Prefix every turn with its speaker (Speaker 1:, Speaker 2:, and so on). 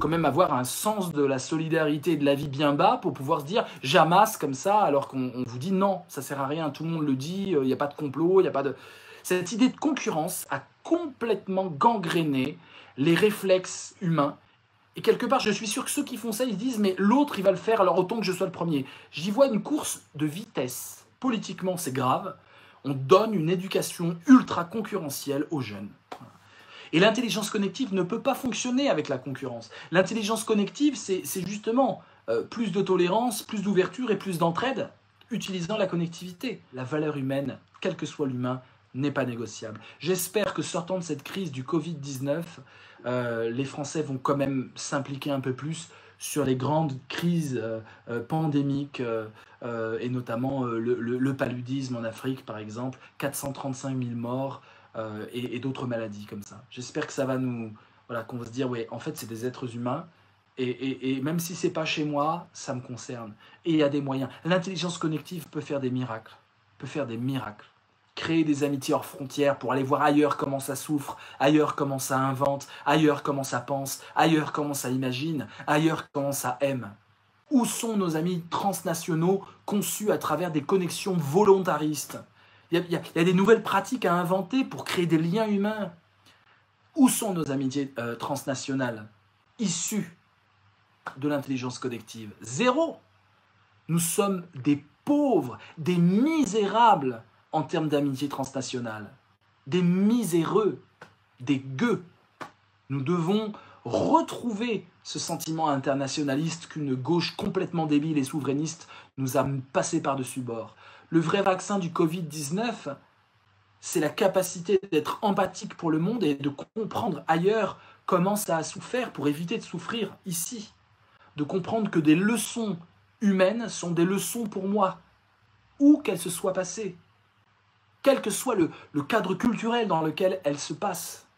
Speaker 1: quand même avoir un sens de la solidarité et de la vie bien bas pour pouvoir se dire j'amasse comme ça alors qu'on vous dit non, ça sert à rien, tout le monde le dit, il n'y a pas de complot, il n'y a pas de... Cette idée de concurrence a complètement gangréné les réflexes humains. Et quelque part, je suis sûr que ceux qui font ça, ils se disent mais l'autre, il va le faire, alors autant que je sois le premier. J'y vois une course de vitesse. Politiquement, c'est grave. On donne une éducation ultra concurrentielle aux jeunes. Et l'intelligence connective ne peut pas fonctionner avec la concurrence. L'intelligence connective, c'est justement plus de tolérance, plus d'ouverture et plus d'entraide, utilisant la connectivité. La valeur humaine, quel que soit l'humain, n'est pas négociable. J'espère que sortant de cette crise du Covid-19, les Français vont quand même s'impliquer un peu plus sur les grandes crises pandémiques, et notamment le paludisme en Afrique, par exemple, 435 000 morts, et d'autres maladies comme ça. J'espère que ça va nous... Voilà, qu'on va se dire, ouais, en fait, c'est des êtres humains, et même si c'est pas chez moi, ça me concerne. Et il y a des moyens. L'intelligence connective peut faire des miracles. Peut faire des miracles. Créer des amitiés hors frontières pour aller voir ailleurs comment ça souffre, ailleurs comment ça invente, ailleurs comment ça pense, ailleurs comment ça imagine, ailleurs comment ça aime. Où sont nos amis transnationaux conçus à travers des connexions volontaristes? Il y a des nouvelles pratiques à inventer pour créer des liens humains. Où sont nos amitiés transnationales issues de l'intelligence collective? Zéro. Nous sommes des pauvres, des misérables en termes d'amitié transnationale. Des miséreux, des gueux. Nous devons retrouver ce sentiment internationaliste qu'une gauche complètement débile et souverainiste nous a passé par-dessus bord. Le vrai vaccin du Covid-19, c'est la capacité d'être empathique pour le monde et de comprendre ailleurs comment ça a souffert pour éviter de souffrir ici. De comprendre que des leçons humaines sont des leçons pour moi, où qu'elles se soient passées, quel que soit le cadre culturel dans lequel elles se passent.